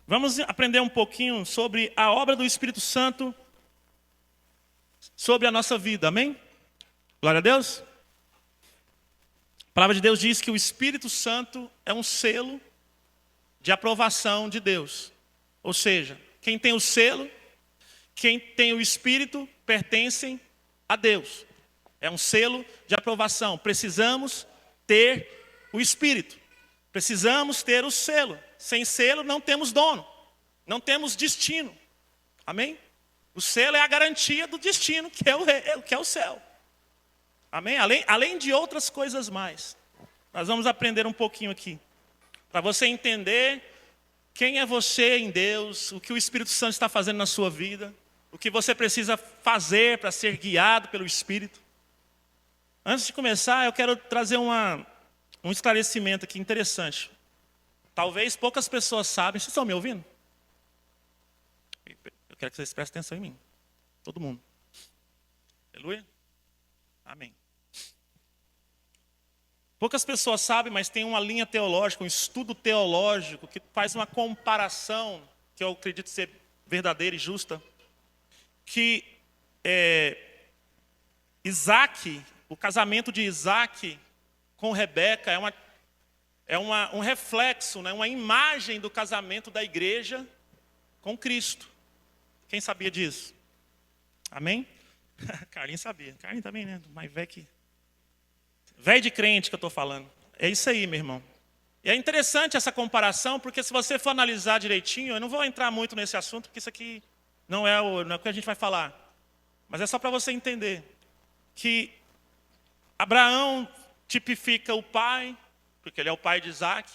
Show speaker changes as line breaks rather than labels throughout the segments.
Vamos aprender um pouquinho sobre a obra do Espírito Santo sobre a nossa vida, amém? Glória a Deus. A palavra de Deus diz que o Espírito Santo é um selo de aprovação de Deus. Ou seja, quem tem o selo, quem tem o Espírito, pertencem a Deus. É um selo de aprovação. Precisamos ter o Espírito. Precisamos ter o selo. Sem selo não temos dono. Não temos destino. Amém? O selo é a garantia do destino, que é o céu. Amém? Além de outras coisas mais. Nós vamos aprender um pouquinho aqui. Para você entender quem é você em Deus, o que o Espírito Santo está fazendo na sua vida, o que você precisa fazer para ser guiado pelo Espírito. Antes de começar, eu quero trazer um esclarecimento aqui interessante. Talvez poucas pessoas sabem. Vocês estão me ouvindo? Eu quero que vocês prestem atenção em mim. Todo mundo. Aleluia? Amém. Poucas pessoas sabem, mas tem uma linha teológica, um estudo teológico que faz uma comparação, que eu acredito ser verdadeira e justa, que Isaac, o casamento de Isaac com Rebeca um reflexo, né, uma imagem do casamento da igreja com Cristo. Quem sabia disso? Amém? Carlinhos sabia. Carlinhos também, né? Mais velho que... Velho de crente que eu estou falando. É isso aí, meu irmão. E é interessante essa comparação, porque se você for analisar direitinho, eu não vou entrar muito nesse assunto, porque isso aqui não é o que a gente vai falar. Mas é só para você entender que Abraão tipifica o pai, porque ele é o pai de Isaac.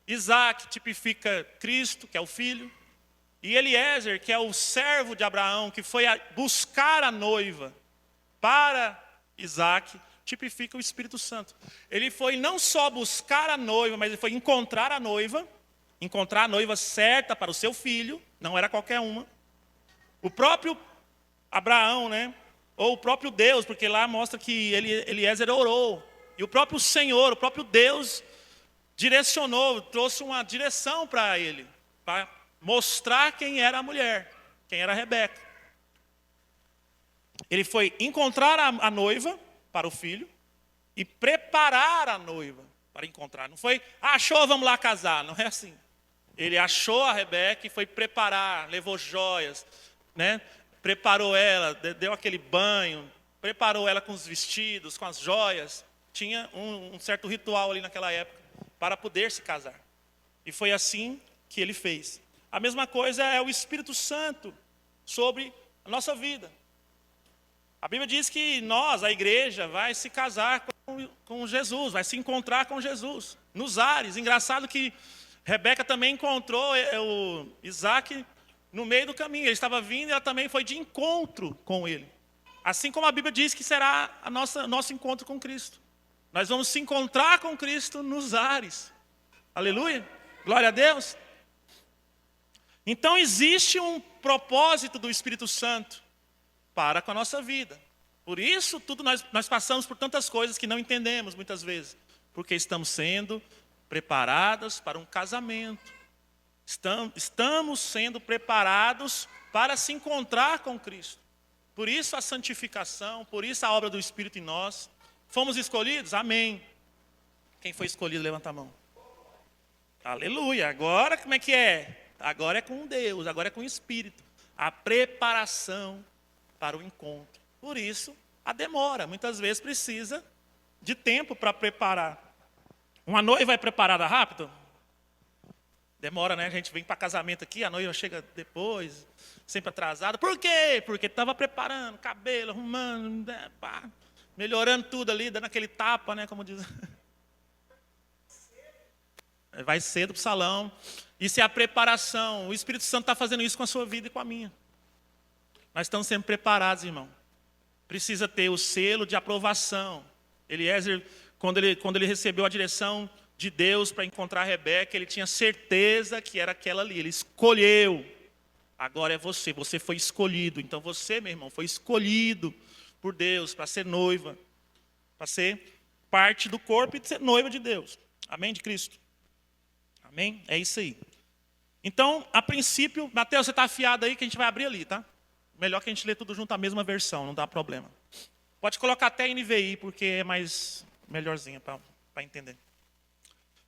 Isaac tipifica Cristo, que é o filho. E Eliezer, que é o servo de Abraão, que foi buscar a noiva para Isaac, tipifica o Espírito Santo. Ele foi não só buscar a noiva, mas ele foi encontrar a noiva certa para o seu filho, não era qualquer uma. O próprio Abraão, né? Ou o próprio Deus, porque lá mostra que Eliezer orou. E o próprio Senhor, o próprio Deus, direcionou, trouxe uma direção para ele, para mostrar quem era a mulher, quem era a Rebeca. Ele foi encontrar a noiva para o filho e preparar a noiva para encontrar. Não foi, achou, vamos lá casar. Não é assim. Ele achou a Rebeca e foi preparar, levou joias, né? Preparou ela, deu aquele banho, preparou ela com os vestidos, com as joias. Tinha um certo ritual ali naquela época para poder se casar. E foi assim que ele fez. A mesma coisa é o Espírito Santo sobre a nossa vida. A Bíblia diz que nós, a igreja, vai se casar com Jesus, vai se encontrar com Jesus, nos ares. Engraçado que Rebeca também encontrou o Isaac no meio do caminho. Ele estava vindo e ela também foi de encontro com ele. Assim como a Bíblia diz que será nosso encontro com Cristo. Nós vamos se encontrar com Cristo nos ares. Aleluia. Glória a Deus. Então existe um propósito do Espírito Santo para com a nossa vida. Por isso, tudo nós passamos por tantas coisas que não entendemos muitas vezes. Porque estamos sendo preparadas para um casamento. Estamos sendo preparados para se encontrar com Cristo. Por isso a santificação, por isso a obra do Espírito em nós. Fomos escolhidos? Amém. Quem foi escolhido, levanta a mão. Aleluia. Agora como é que é? Agora é com Deus, agora é com o Espírito. A preparação para o encontro. Por isso, a demora. Muitas vezes precisa de tempo para preparar. Uma noiva é preparada rápido? Demora, né? A gente vem para casamento aqui, a noiva chega depois, sempre atrasada. Por quê? Porque estava preparando, cabelo, arrumando, né, pá, melhorando tudo ali, dando aquele tapa, né? Como diz. Vai cedo para o salão. Isso é a preparação. O Espírito Santo está fazendo isso com a sua vida e com a minha. Nós estamos sendo preparados, irmão. Precisa ter o selo de aprovação. Eliezer, quando ele recebeu a direção de Deus para encontrar a Rebeca, ele tinha certeza que era aquela ali. Ele escolheu. Agora é você. Você foi escolhido. Então você, meu irmão, foi escolhido por Deus para ser noiva. Para ser parte do corpo e ser noiva de Deus. Amém? De Cristo. Amém? É isso aí. Então, a princípio, Mateus, você está afiado aí que a gente vai abrir ali, tá? Melhor que a gente lê tudo junto a mesma versão, não dá problema. Pode colocar até NVI, porque é mais melhorzinha para entender.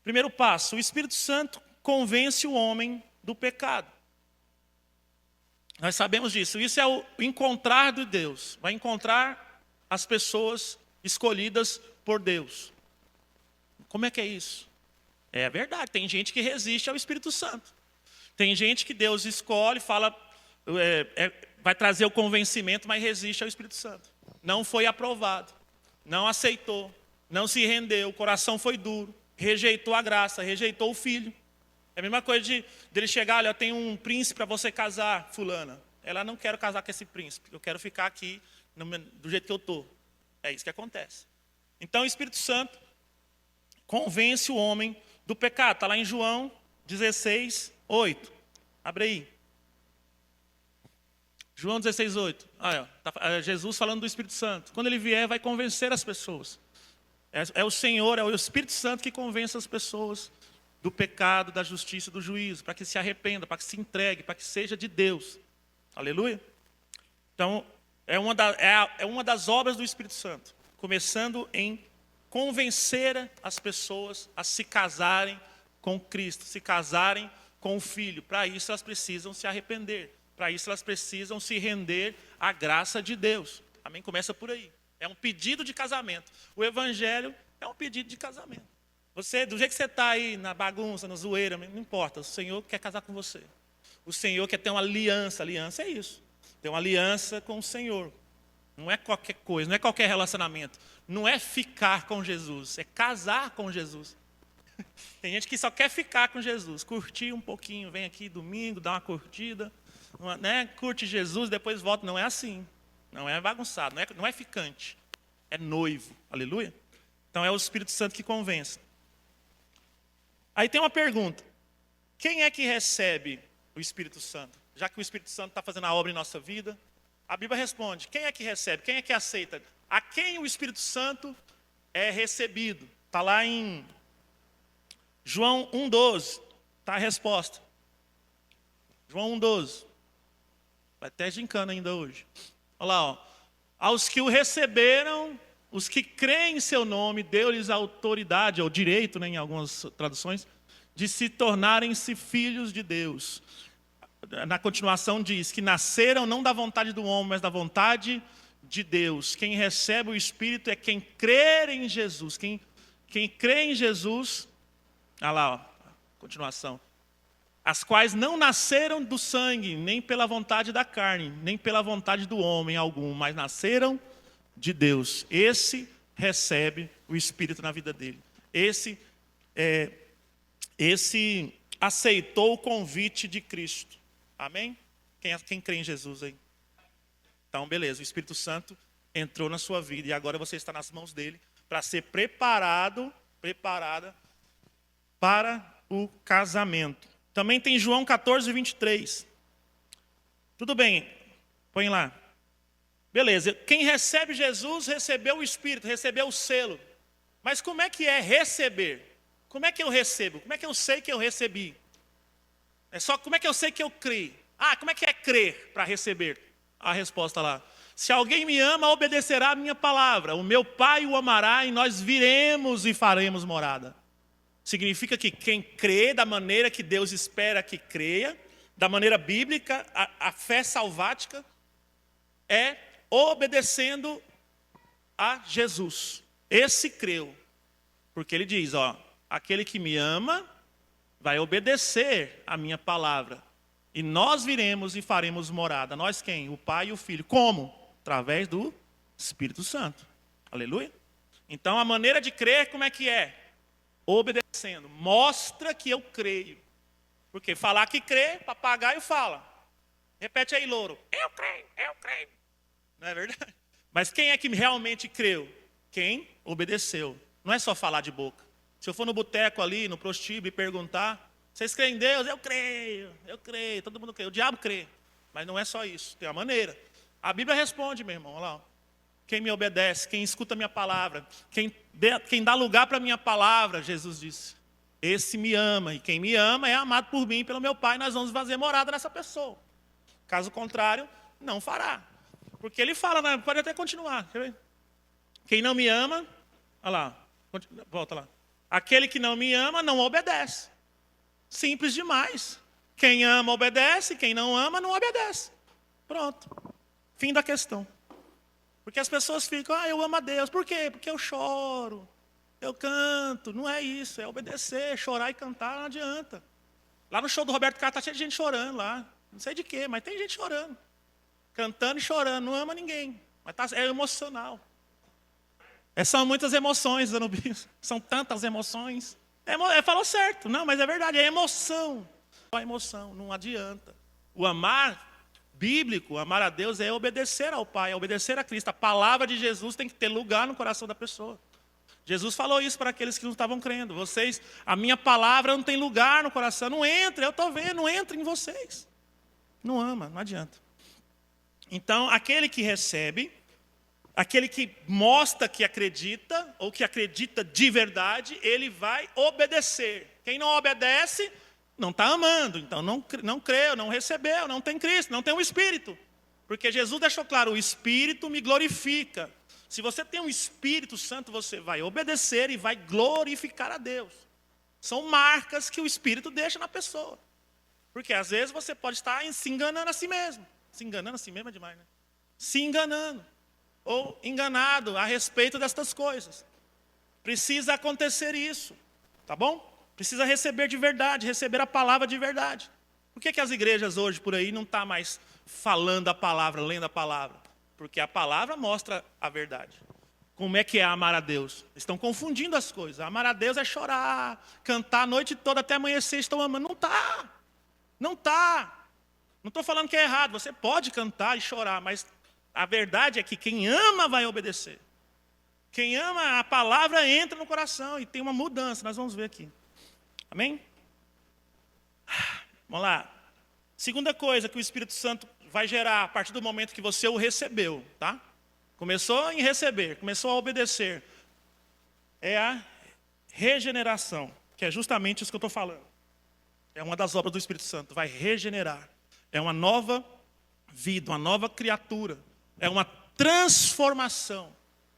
Primeiro passo, o Espírito Santo convence o homem do pecado. Nós sabemos disso. Isso é o encontrar de Deus. Vai encontrar as pessoas escolhidas por Deus. Como é que é isso? É verdade, tem gente que resiste ao Espírito Santo. Tem gente que Deus escolhe, fala, vai trazer o convencimento, mas resiste ao Espírito Santo. Não foi aprovado, não aceitou, não se rendeu, o coração foi duro, rejeitou a graça, rejeitou o filho. É a mesma coisa dele chegar, olha, eu tenho um príncipe para você casar, fulana. Ela não quer casar com esse príncipe, eu quero ficar aqui do jeito que eu estou. É isso que acontece. Então o Espírito Santo convence o homem do pecado. Está lá em João 16, 8. Abre aí. João 16, 8. Tá Jesus falando do Espírito Santo. Quando ele vier, vai convencer as pessoas. É o Senhor, é o Espírito Santo que convence as pessoas do pecado, da justiça, do juízo, para que se arrependa, para que se entregue, para que seja de Deus. Aleluia? Então, é uma das obras do Espírito Santo, começando em convencer as pessoas a se casarem com Cristo, se casarem com o Filho. Para isso elas precisam se arrepender, para isso elas precisam se render à graça de Deus. Amém? Começa por aí. É um pedido de casamento. O Evangelho é um pedido de casamento. Você, do jeito que você está aí, na bagunça, na zoeira, não importa, o Senhor quer casar com você. O Senhor quer ter uma aliança. Aliança é isso. Ter uma aliança com o Senhor. Não é qualquer coisa, não é qualquer relacionamento. Não é ficar com Jesus, é casar com Jesus. Tem gente que só quer ficar com Jesus, curtir um pouquinho, vem aqui domingo, dá uma curtida, né? Curte Jesus, depois volta. Não é assim. Não é bagunçado, não é ficante. É noivo. Aleluia? Então é o Espírito Santo que convence. Aí tem uma pergunta. Quem é que recebe o Espírito Santo? Já que o Espírito Santo está fazendo a obra em nossa vida, a Bíblia responde. Quem é que recebe? Quem é que aceita? A quem o Espírito Santo é recebido? Está lá em João 1,12. Está a resposta. João 1,12. Vai até gincana ainda hoje. Olha lá, ó. Aos que o receberam, os que creem em seu nome, deu-lhes a autoridade, ou direito, né, em algumas traduções, de se tornarem-se filhos de Deus. Na continuação diz que nasceram não da vontade do homem, mas da vontade de Deus. Quem recebe o Espírito é quem crê em Jesus. Quem crê em Jesus, olha lá, ó, continuação. As quais não nasceram do sangue, nem pela vontade da carne, nem pela vontade do homem algum, mas nasceram de Deus. Esse recebe o Espírito na vida dele. Esse aceitou o convite de Cristo. Amém? Quem crê em Jesus aí? Então, beleza, o Espírito Santo entrou na sua vida e agora você está nas mãos dele para ser preparada para o casamento. Também tem João 14, 23. Tudo bem, põe lá. Beleza, quem recebe Jesus recebeu o Espírito, recebeu o selo. Mas como é que é receber? Como é que eu recebo? Como é que eu sei que eu recebi? Como é que eu sei que eu criei? Como é que é crer para receber? A resposta lá. Se alguém me ama, obedecerá a minha palavra. O meu Pai o amará e nós viremos e faremos morada. Significa que quem crê da maneira que Deus espera que creia, da maneira bíblica, a fé salvática, é obedecendo a Jesus. Esse creu. Porque ele diz, aquele que me ama vai obedecer a minha palavra. E nós viremos e faremos morada. Nós quem? O Pai e o Filho. Como? Através do Espírito Santo. Aleluia? Então a maneira de crer, como é que é? Obedecendo. Mostra que eu creio. Porque falar que crê, papagaio fala. Repete aí, louro. Eu creio, eu creio. Não é verdade? Mas quem é que realmente creu? Quem obedeceu. Não é só falar de boca. Se eu for no boteco ali, no prostíbulo e perguntar, vocês creem em Deus? Eu creio, todo mundo crê. O diabo crê. Mas não é só isso, tem uma maneira. A Bíblia responde, meu irmão, olha lá. Quem me obedece, quem escuta a minha palavra, quem dá lugar para a minha palavra, Jesus disse. esse me ama, e quem me ama é amado por mim e pelo meu Pai, nós vamos fazer morada nessa pessoa. Caso contrário, não fará. Porque ele fala, né? Pode até continuar. Quer ver? Quem não me ama, olha lá, volta lá. Aquele que não me ama não obedece. Simples demais. Quem ama obedece, quem não ama não obedece. Pronto. Fim da questão. Porque as pessoas ficam, eu amo a Deus. Por quê? Porque eu choro, eu canto. Não é isso, é obedecer, chorar e cantar não adianta. Lá no show do Roberto Carlos está cheio de gente chorando lá. Não sei de quê, mas tem gente chorando. Cantando e chorando, não ama ninguém. Mas é emocional. São muitas emoções, Zanubis. São tantas emoções. Falou certo, não, mas é verdade, é emoção. Só emoção, não adianta. O amar bíblico, amar a Deus é obedecer ao Pai, é obedecer a Cristo. A palavra de Jesus tem que ter lugar no coração da pessoa. Jesus falou isso para aqueles que não estavam crendo. Vocês, a minha palavra não tem lugar no coração. Não entra, eu estou vendo, não entra em vocês. Não ama, não adianta. Então, aquele que recebe, aquele que mostra que acredita, ou que acredita de verdade, ele vai obedecer. Quem não obedece, não está amando. Então, não creu, não recebeu, não tem Cristo, não tem o Espírito. Porque Jesus deixou claro, o Espírito me glorifica. Se você tem um Espírito Santo, você vai obedecer e vai glorificar a Deus. São marcas que o Espírito deixa na pessoa. Porque às vezes você pode estar se enganando a si mesmo. Se enganando a si mesmo é demais, né? Se enganando. Ou enganado a respeito destas coisas. Precisa acontecer isso. Tá bom? Precisa receber de verdade, receber a palavra de verdade. Por que as igrejas hoje por aí não estão mais falando a palavra, lendo a palavra? Porque a palavra mostra a verdade. Como é que é amar a Deus? Estão confundindo as coisas. Amar a Deus é chorar, cantar a noite toda até amanhecer, estão amando. Não está. Não está. Não estou falando que é errado. Você pode cantar e chorar, mas a verdade é que quem ama vai obedecer. Quem ama, a palavra entra no coração e tem uma mudança. Nós vamos ver aqui. Amém? Vamos lá. Segunda coisa que o Espírito Santo vai gerar a partir do momento que você o recebeu, tá? Começou em receber, começou a obedecer. É a regeneração, que é justamente isso que eu estou falando. É uma das obras do Espírito Santo, vai regenerar. É uma nova vida, uma nova criatura. É uma transformação.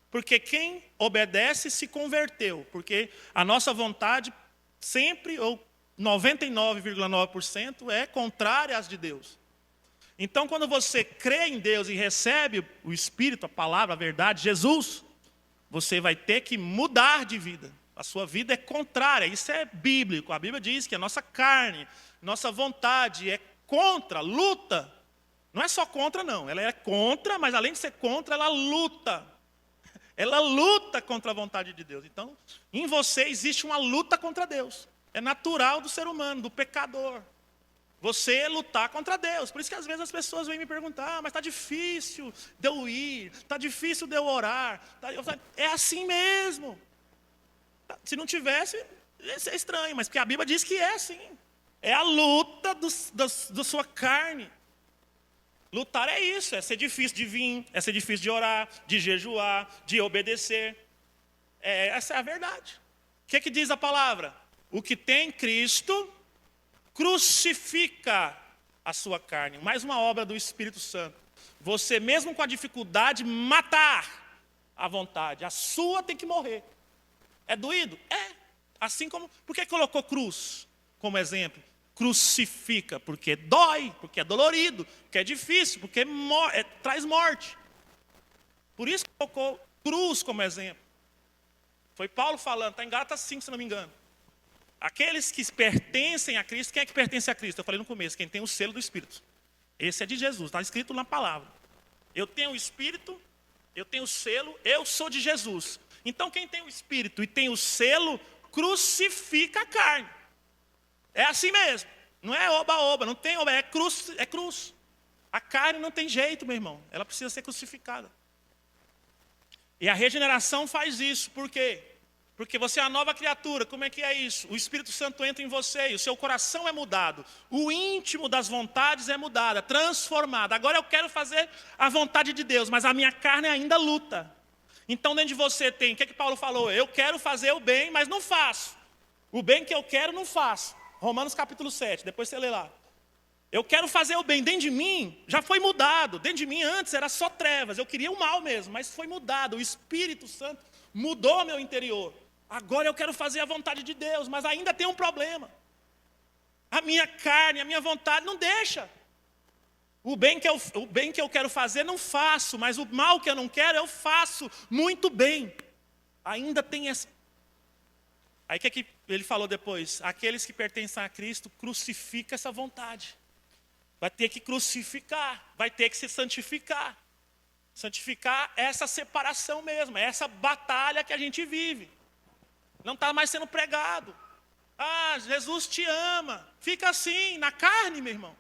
Porque quem obedece se converteu. Porque a nossa vontade sempre, ou 99,9% é contrária às de Deus. Então, quando você crê em Deus e recebe o Espírito, a palavra, a verdade, Jesus, você vai ter que mudar de vida. A sua vida é contrária, isso é bíblico. A Bíblia diz que a nossa carne, nossa vontade é contra, luta. Não é só contra, não. Ela é contra, mas além de ser contra, ela luta. Ela luta contra a vontade de Deus. Então, em você existe uma luta contra Deus. É natural do ser humano, do pecador. Você lutar contra Deus. Por isso que às vezes as pessoas vêm me perguntar, mas está difícil de eu ir, está difícil de eu orar. É assim mesmo. Se não tivesse, ia ser estranho, mas porque a Bíblia diz que é assim. É a luta da sua carne. Lutar é isso, é ser difícil de vir, é ser difícil de orar, de jejuar, de obedecer. Essa é a verdade. O que diz a palavra? O que tem Cristo crucifica a sua carne. Mais uma obra do Espírito Santo. Você mesmo com a dificuldade, matar a vontade. A sua tem que morrer. É doído? É. Assim como... Por que colocou cruz como exemplo? Crucifica, porque dói, porque é dolorido, porque é difícil, porque traz morte. Por isso que colocou cruz como exemplo. Foi Paulo falando, está em Gálatas 5, se não me engano. Aqueles que pertencem a Cristo, quem é que pertence a Cristo? Eu falei no começo, quem tem o selo do Espírito. Esse é de Jesus, está escrito na palavra. Eu tenho o Espírito, eu tenho o selo, eu sou de Jesus. Então quem tem o Espírito e tem o selo, crucifica a carne. É assim mesmo. Não é oba-oba, não tem oba, é cruz, é cruz. A carne não tem jeito, meu irmão. Ela precisa ser crucificada. E a regeneração faz isso. Por quê? Porque você é a nova criatura. Como é que é isso? O Espírito Santo entra em você e o seu coração é mudado. O íntimo das vontades é mudado, é transformado. Agora eu quero fazer a vontade de Deus, mas a minha carne ainda luta. Então dentro de você tem, o que Paulo falou? Eu quero fazer o bem, mas não faço. O bem que eu quero, não faço. Romanos capítulo 7, depois você lê lá. Eu quero fazer o bem dentro de mim, já foi mudado. Dentro de mim antes era só trevas, eu queria o mal mesmo, mas foi mudado. O Espírito Santo mudou meu interior. Agora eu quero fazer a vontade de Deus, mas ainda tem um problema. A minha carne, a minha vontade não deixa. O bem que eu quero fazer não faço, mas o mal que eu não quero eu faço muito bem. Ainda tem essa. Aí o que ele falou depois? Aqueles que pertencem a Cristo, crucifica essa vontade. Vai ter que crucificar, vai ter que se santificar. Santificar essa separação mesmo, essa batalha que a gente vive. Não está mais sendo pregado. Ah, Jesus te ama. Fica assim, na carne, meu irmão.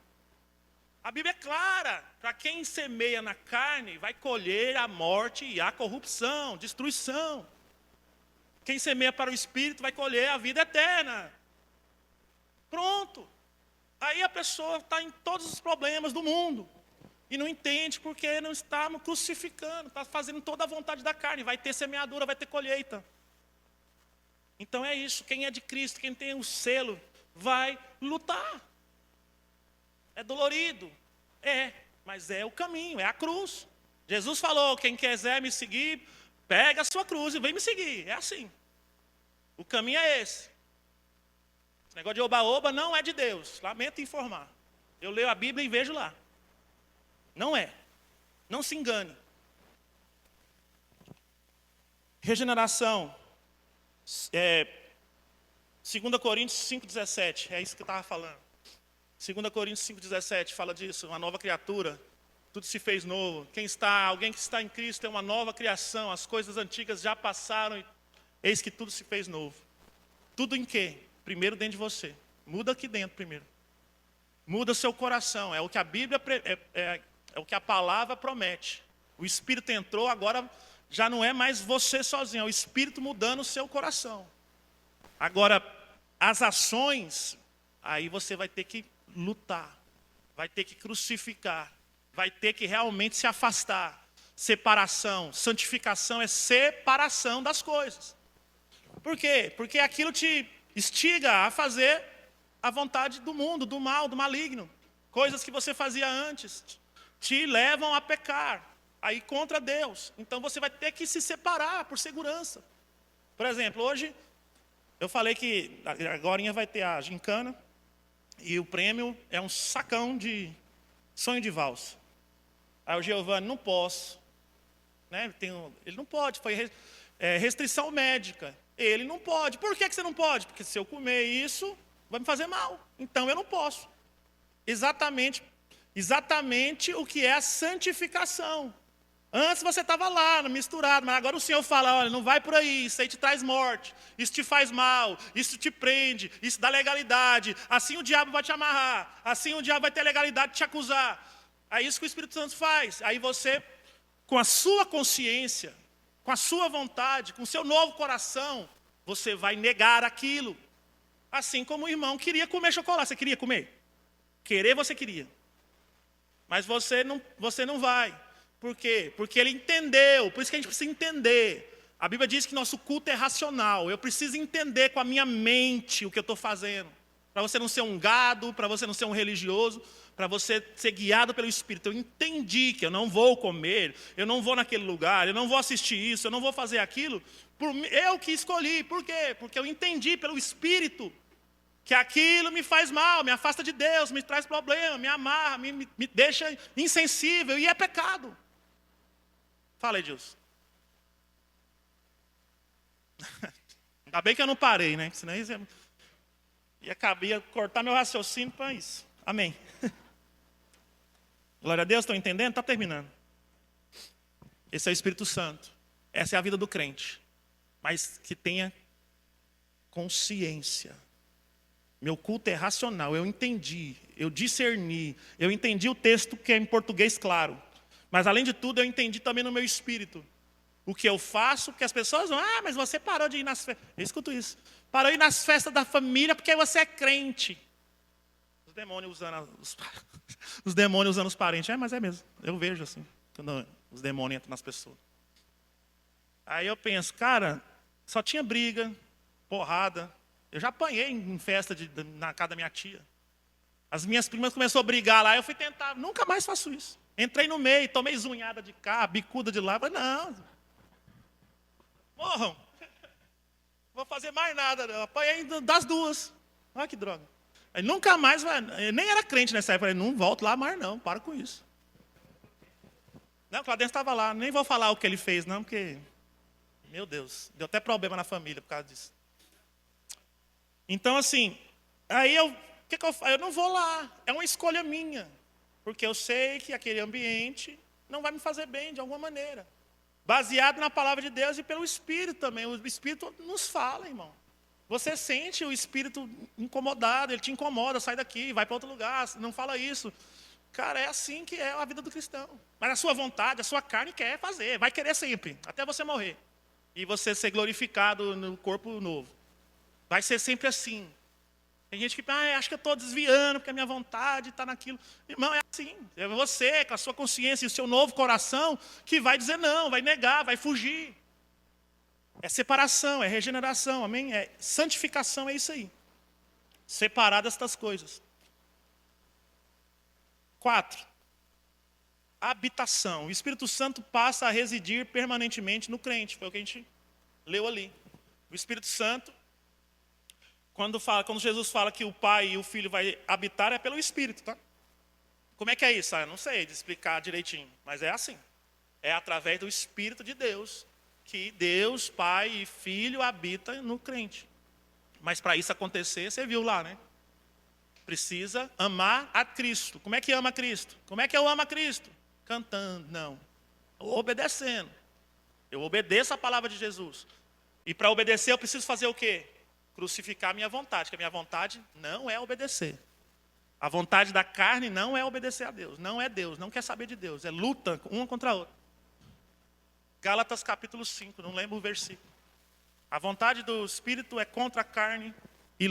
A Bíblia é clara. Para quem semeia na carne, vai colher a morte e a corrupção, destruição. Quem semeia para o Espírito vai colher a vida eterna. Pronto. Aí a pessoa está em todos os problemas do mundo. E não entende porque não está crucificando, está fazendo toda a vontade da carne. Vai ter semeadura, vai ter colheita. Então é isso, quem é de Cristo, quem tem o selo, vai lutar. É dolorido? É, mas é o caminho, é a cruz. Jesus falou, quem quiser me seguir, pega a sua cruz e vem me seguir. É assim. O caminho é esse. Esse negócio de oba-oba não é de Deus. Lamento informar. Eu leio a Bíblia e vejo lá. Não é. Não se engane. Regeneração. 2 Coríntios 5,17. É isso que eu estava falando. 2 Coríntios 5,17 fala disso. Uma nova criatura. Tudo se fez novo. Alguém que está em Cristo é uma nova criação. As coisas antigas já passaram. Eis que tudo se fez novo. Tudo em quê? Primeiro dentro de você. Muda aqui dentro primeiro. Muda seu coração. É o que a Bíblia, é o que a palavra promete. O Espírito entrou, agora já não é mais você sozinho. É o Espírito mudando o seu coração. Agora, as ações, aí você vai ter que lutar. Vai ter que crucificar. Vai ter que realmente se afastar. Separação. Santificação é separação das coisas. Por quê? Porque aquilo te instiga a fazer a vontade do mundo, do mal, do maligno. Coisas que você fazia antes te levam a pecar, a ir contra Deus. Então você vai ter que se separar por segurança. Por exemplo, hoje eu falei que agora vai ter a gincana e o prêmio é um sacão de sonho de valsa. Aí o Giovanni, não posso. Né? Ele não pode, foi restrição médica. Ele não pode. Por que você não pode? Porque se eu comer isso, vai me fazer mal. Então eu não posso. Exatamente o que é a santificação. Antes você estava lá, misturado, mas agora o Senhor fala, olha, não vai por aí, isso aí te traz morte, isso te faz mal, isso te prende, isso dá legalidade, assim o diabo vai te amarrar, assim o diabo vai ter legalidade de te acusar. É isso que o Espírito Santo faz. Aí você, com a sua consciência, com a sua vontade, com o seu novo coração, você vai negar aquilo. Assim como o irmão queria comer chocolate. Você queria comer? Querer você queria. Mas você não vai. Por quê? Porque ele entendeu. Por isso que a gente precisa entender. A Bíblia diz que nosso culto é racional. Eu preciso entender com a minha mente o que eu estou fazendo. Para você não ser um gado, para você não ser um religioso, para você ser guiado pelo Espírito. Eu entendi que eu não vou comer, eu não vou naquele lugar, eu não vou assistir isso, eu não vou fazer aquilo. Eu que escolhi. Por quê? Porque eu entendi pelo Espírito que aquilo me faz mal, me afasta de Deus, me traz problema, me amarra, me deixa insensível, e é pecado. Fala, Edilson. Ainda bem que eu não parei, né? Senão ia cortar meu raciocínio para isso. Amém. Glória a Deus, estão entendendo? Está terminando. Esse é o Espírito Santo. Essa é a vida do crente. Mas que tenha consciência. Meu culto é racional, eu entendi, eu discerni, eu entendi o texto que é em português claro. Mas além de tudo, eu entendi também no meu espírito. O que eu faço, porque as pessoas vão, mas você parou de ir nas festas. Eu escuto isso. Parou de ir nas festas da família porque você é crente. Os demônios usando os parentes. Mas é mesmo, eu vejo assim, quando os demônios entram nas pessoas. Aí eu penso, cara, só tinha briga, porrada. Eu já apanhei em festa na casa da minha tia. As minhas primas começaram a brigar lá, eu fui tentar, nunca mais faço isso. Entrei no meio, tomei zunhada de cá, bicuda de lá. Falei, não, morram. Vou fazer mais nada, não. Apanhei das duas. Olha que droga. Aí nunca mais, eu nem era crente nessa época. Eu falei, não volto lá mais não, para com isso. Não, o Claudêncio estava lá, nem vou falar o que ele fez, não, porque, meu Deus, deu até problema na família por causa disso. Então, assim, aí o que eu faço? Eu não vou lá, é uma escolha minha. Porque eu sei que aquele ambiente não vai me fazer bem de alguma maneira. Baseado na palavra de Deus e pelo Espírito também. O Espírito nos fala, irmão. Você sente o Espírito incomodado, ele te incomoda, sai daqui, vai para outro lugar, não fala isso. Cara, é assim que é a vida do cristão. Mas a sua vontade, a sua carne quer fazer, vai querer sempre, até você morrer. E você ser glorificado no corpo novo. Vai ser sempre assim. Tem gente que acho que eu estou desviando, porque a minha vontade está naquilo. Irmão, é assim. É você, com a sua consciência e o seu novo coração, que vai dizer não, vai negar, vai fugir. É separação, é regeneração, amém? É santificação, é isso aí. Separar destas coisas. 4. Habitação. O Espírito Santo passa a residir permanentemente no crente. Foi o que a gente leu ali. O Espírito Santo, quando Jesus fala que o Pai e o Filho vai habitar, é pelo Espírito, tá? Como é que é isso? Eu não sei de explicar direitinho, mas é assim. É através do Espírito de Deus que Deus, Pai e Filho habita no crente. Mas para isso acontecer, você viu lá, né? Precisa amar a Cristo. Como é que ama a Cristo? Como é que eu amo a Cristo? Cantando, não. Obedecendo. Eu obedeço a palavra de Jesus. E para obedecer eu preciso fazer o quê? Crucificar a minha vontade, porque a minha vontade não é obedecer. A vontade da carne não é obedecer a Deus. Não é Deus, não quer saber de Deus. É luta uma contra a outra. Gálatas capítulo 5, não lembro o versículo. A vontade do Espírito é contra a carne e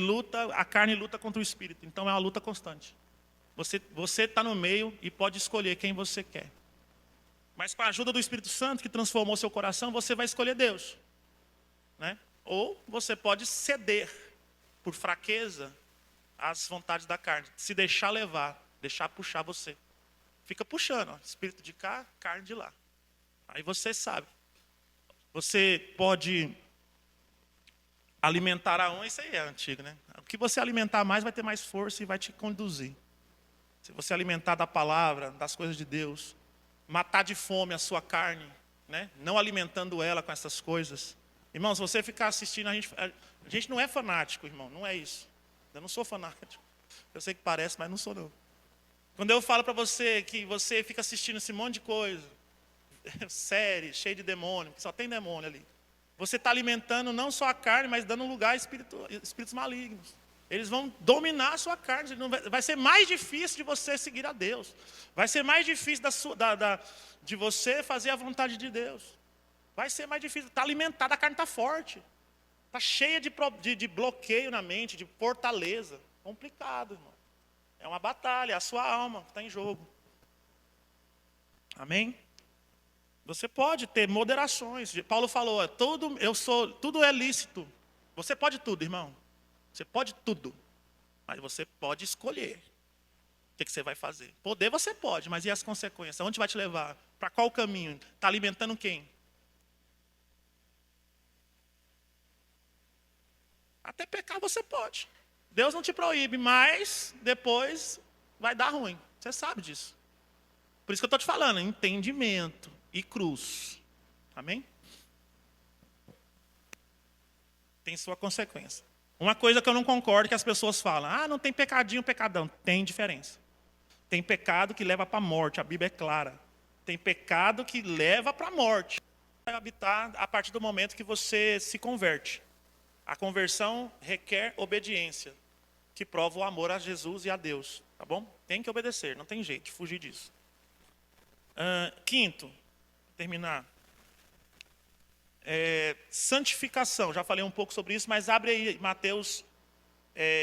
a carne luta contra o Espírito. Então é uma luta constante. Você está no meio e pode escolher quem você quer. Mas com a ajuda do Espírito Santo, que transformou seu coração, você vai escolher Deus. Né? Ou você pode ceder por fraqueza às vontades da carne. Se deixar levar, deixar puxar você. Fica puxando, ó, espírito de cá, carne de lá. Aí você sabe. Você pode alimentar a um, isso aí é antigo, né? O que você alimentar mais vai ter mais força e vai te conduzir. Se você alimentar da palavra, das coisas de Deus, matar de fome a sua carne, né? Não alimentando ela com essas coisas. Irmão, se você ficar assistindo, a gente não é fanático, irmão, não é isso. Eu não sou fanático. Eu sei que parece, mas não sou não. Quando eu falo para você que você fica assistindo esse monte de coisa, série, cheia de demônio, que só tem demônio ali. Você está alimentando não só a carne, mas dando lugar a espíritos malignos. Eles vão dominar a sua carne. Vai ser mais difícil de você seguir a Deus. Vai ser mais difícil de você fazer a vontade de Deus. Vai ser mais difícil. Está alimentada, a carne está forte. Está cheia de bloqueio na mente, de fortaleza. Complicado, irmão. É uma batalha, é a sua alma que está em jogo. Amém? Você pode ter moderações. Paulo falou, tudo é lícito. Você pode tudo, irmão. Você pode tudo. Mas você pode escolher o que você vai fazer. Poder você pode, mas e as consequências? Onde vai te levar? Para qual caminho? Está alimentando quem? Até pecar você pode. Deus não te proíbe, mas depois vai dar ruim. Você sabe disso. Por isso que eu estou te falando, entendimento e cruz. Amém? Tem sua consequência. Uma coisa que eu não concordo que as pessoas falam, não tem pecadinho, pecadão. Tem diferença. Tem pecado que leva para a morte, a Bíblia é clara. Tem pecado que leva para a morte. Vai habitar a partir do momento que você se converte. A conversão requer obediência, que prova o amor a Jesus e a Deus. Tá bom? Tem que obedecer, não tem jeito de fugir disso. Quinto, terminar. Santificação, já falei um pouco sobre isso, mas abre aí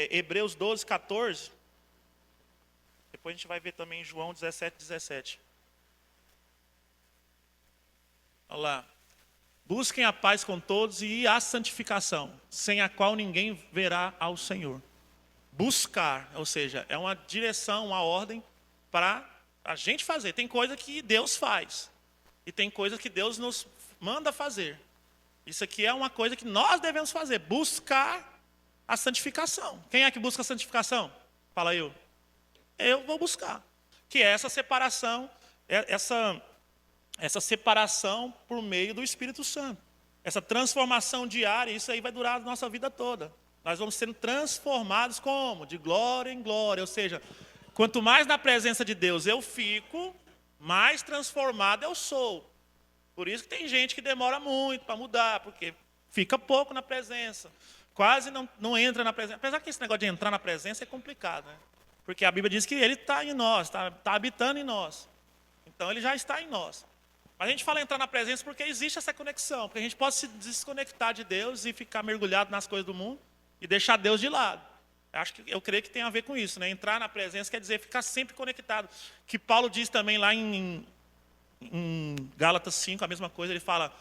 Hebreus 12, 14. Depois a gente vai ver também João 17, 17. Olha lá. Busquem a paz com todos e a santificação, sem a qual ninguém verá ao Senhor. Buscar, ou seja, é uma direção, uma ordem para a gente fazer. Tem coisa que Deus faz e tem coisa que Deus nos manda fazer. Isso aqui é uma coisa que nós devemos fazer, buscar a santificação. Quem é que busca a santificação? Fala eu. Eu vou buscar. Que é essa separação, essa separação por meio do Espírito Santo. Essa transformação diária, isso aí vai durar a nossa vida toda. Nós vamos sendo transformados como? De glória em glória. Ou seja, quanto mais na presença de Deus eu fico, mais transformado eu sou. Por isso que tem gente que demora muito para mudar, porque fica pouco na presença. Quase não entra na presença. Apesar que esse negócio de entrar na presença é complicado, né? Porque a Bíblia diz que ele está em nós, está habitando em nós. Então ele já está em nós. Mas a gente fala entrar na presença porque existe essa conexão. Porque a gente pode se desconectar de Deus e ficar mergulhado nas coisas do mundo e deixar Deus de lado. Eu creio que tem a ver com isso, né? Entrar na presença quer dizer ficar sempre conectado. Que Paulo diz também lá em Gálatas 5, a mesma coisa, ele fala: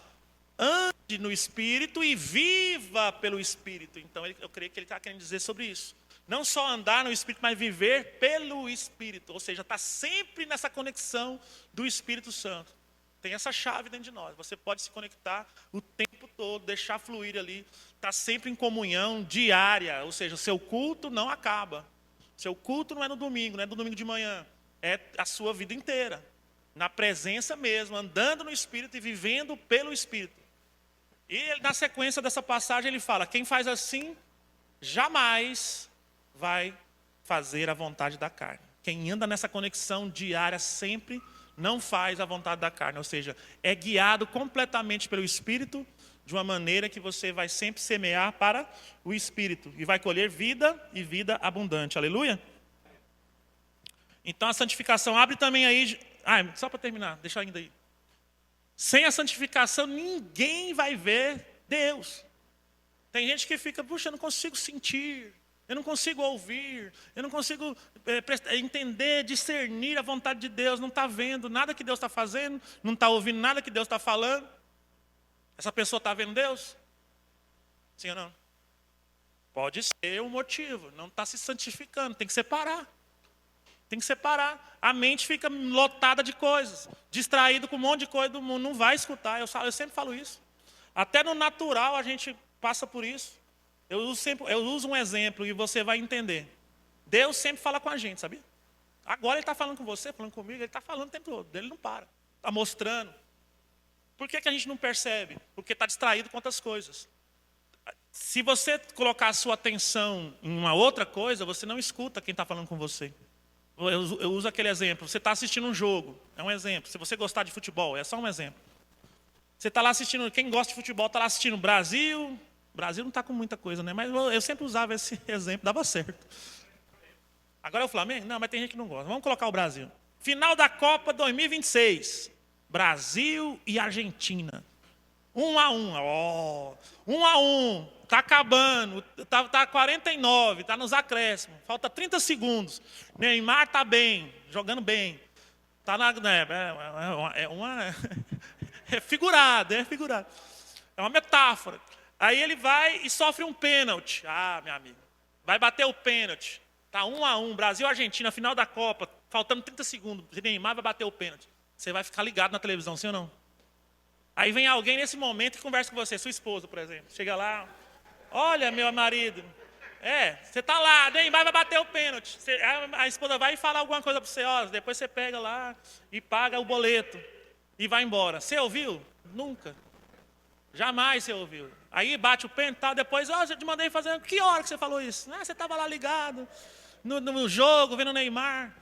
ande no Espírito e viva pelo Espírito. Então eu creio que ele está querendo dizer sobre isso. Não só andar no Espírito, mas viver pelo Espírito. Ou seja, está sempre nessa conexão do Espírito Santo. Tem essa chave dentro de nós. Você pode se conectar o tempo todo, deixar fluir ali. Está sempre em comunhão diária. Ou seja, o seu culto não acaba. O seu culto não é no domingo, não é no domingo de manhã. É a sua vida inteira. Na presença mesmo, andando no Espírito e vivendo pelo Espírito. E na sequência dessa passagem ele fala: quem faz assim, jamais vai fazer a vontade da carne. Quem anda nessa conexão diária sempre não faz a vontade da carne. Ou seja, é guiado completamente pelo Espírito, de uma maneira que você vai sempre semear para o Espírito. E vai colher vida e vida abundante. Aleluia? Então a santificação abre também aí... só para terminar, deixa ainda aí. Sem a santificação, ninguém vai ver Deus. Tem gente que fica: puxa, eu não consigo sentir, eu não consigo ouvir, eu não consigo entender, discernir a vontade de Deus, não está vendo nada que Deus está fazendo, não está ouvindo nada que Deus está falando. Essa pessoa está vendo Deus? Sim ou não? Pode ser um motivo, não está se santificando, tem que separar. Tem que separar. A mente fica lotada de coisas, distraído com um monte de coisa do mundo, não vai escutar. Eu sempre falo isso. Até no natural a gente passa por isso. Eu uso um exemplo e você vai entender. Deus sempre fala com a gente, sabia? Agora ele está falando com você, falando comigo, ele está falando o tempo todo, ele não para. Está mostrando. Por que a gente não percebe? Porque está distraído com outras coisas. Se você colocar a sua atenção em uma outra coisa, você não escuta quem está falando com você. Eu uso aquele exemplo. Você está assistindo um jogo, é um exemplo. Se você gostar de futebol, é só um exemplo. Você está lá assistindo, quem gosta de futebol está lá assistindo Brasil. Brasil não está com muita coisa, né? Mas eu sempre usava esse exemplo, dava certo. Agora é o Flamengo? Não, mas tem gente que não gosta. Vamos colocar o Brasil. Final da Copa 2026. Brasil e Argentina. 1-1. 1-1. Está acabando. Está 49. Está nos acréscimos. Falta 30 segundos. Neymar está bem. Jogando bem. Está na... É figurado. É uma metáfora. Aí ele vai e sofre um pênalti. Meu amigo. Vai bater o pênalti. Está 1-1. Brasil e Argentina. Final da Copa. Faltando 30 segundos. Neymar vai bater o pênalti. Você vai ficar ligado na televisão, sim ou não? Aí vem alguém nesse momento e conversa com você, sua esposa, por exemplo. Chega lá, olha, meu marido, você está lá, Neymar vai bater o pênalti. A esposa vai e fala alguma coisa para você, depois você pega lá e paga o boleto e vai embora. Você ouviu? Nunca. Jamais você ouviu. Aí bate o pênalti e tal, depois, eu te mandei fazer, que hora que você falou isso? Você estava lá ligado, no jogo, vendo o Neymar.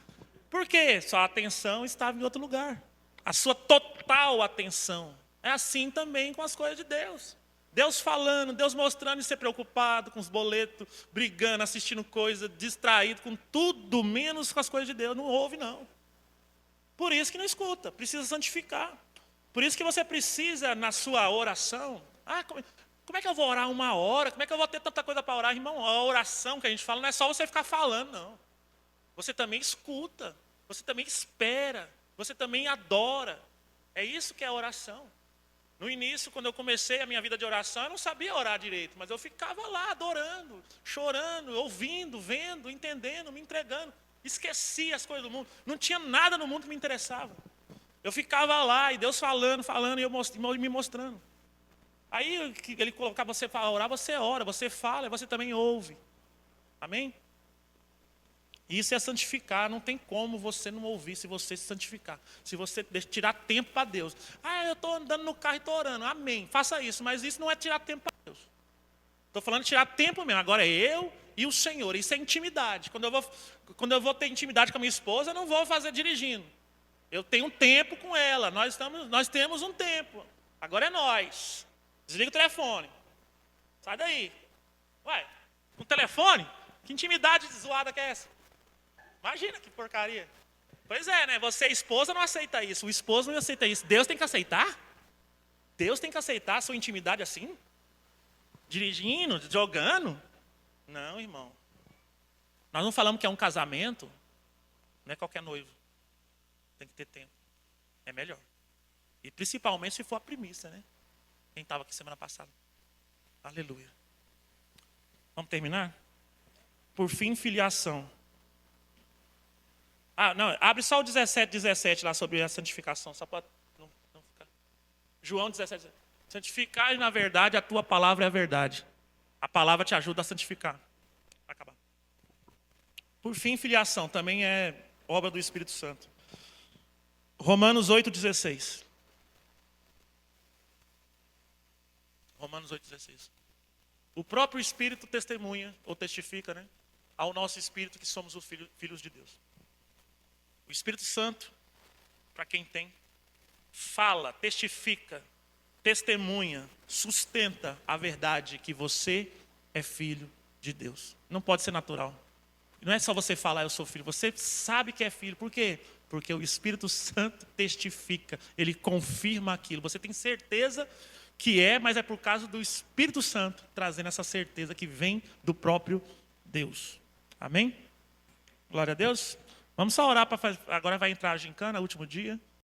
Por quê? Sua atenção estava em outro lugar. A sua total atenção. É assim também com as coisas de Deus. Deus falando, Deus mostrando e ser preocupado com os boletos, brigando, assistindo coisa, distraído com tudo, menos com as coisas de Deus. Não ouve, não. Por isso que não escuta, precisa santificar. Por isso que você precisa, na sua oração... como é que eu vou orar 1 hora? Como é que eu vou ter tanta coisa para orar? Irmão, a oração que a gente fala não é só você ficar falando, não. Você também escuta, você também espera, você também adora. É isso que é oração. No início, quando eu comecei a minha vida de oração, eu não sabia orar direito, mas eu ficava lá adorando, chorando, ouvindo, vendo, entendendo, me entregando. Esqueci as coisas do mundo. Não tinha nada no mundo que me interessava. Eu ficava lá e Deus falando, e eu me mostrando. Aí ele colocava você para orar, você ora, você fala e você também ouve. Amém? Isso é santificar, não tem como você não ouvir se você se santificar. Se você tirar tempo para Deus. Eu estou andando no carro e estou orando. Amém, faça isso, mas isso não é tirar tempo para Deus. Estou falando de tirar tempo mesmo, agora é eu e o Senhor. Isso é intimidade. Quando eu vou ter intimidade com a minha esposa, eu não vou fazer dirigindo. Eu tenho um tempo com ela, nós temos um tempo. Agora é nós. Desliga o telefone. Sai daí. Ué, um telefone? Que intimidade zoada que é essa? Imagina que porcaria. Pois é, né? Você, esposa, não aceita isso. O esposo não aceita isso. Deus tem que aceitar? Deus tem que aceitar a sua intimidade assim? Dirigindo, jogando? Não, irmão. Nós não falamos que é um casamento. Não é qualquer noivo. Tem que ter tempo. É melhor. E principalmente se for a primícia, né? Quem estava aqui semana passada. Aleluia. Vamos terminar? Por fim, filiação. Não, abre só o 17 lá sobre a santificação, só para não ficar. João 17. Santificar, na verdade, a tua palavra é a verdade. A palavra te ajuda a santificar. Vai acabar. Por fim, filiação, também é obra do Espírito Santo. Romanos 8,16. Romanos 8,16. O próprio Espírito testemunha, ou testifica, né, ao nosso Espírito que somos os filhos de Deus. O Espírito Santo, para quem tem, fala, testifica, testemunha, sustenta a verdade que você é filho de Deus. Não pode ser natural. Não é só você falar, eu sou filho. Você sabe que é filho. Por quê? Porque o Espírito Santo testifica. Ele confirma aquilo. Você tem certeza que é, mas é por causa do Espírito Santo trazendo essa certeza que vem do próprio Deus. Amém? Glória a Deus. Vamos só orar para fazer. Agora vai entrar a gincana, último dia.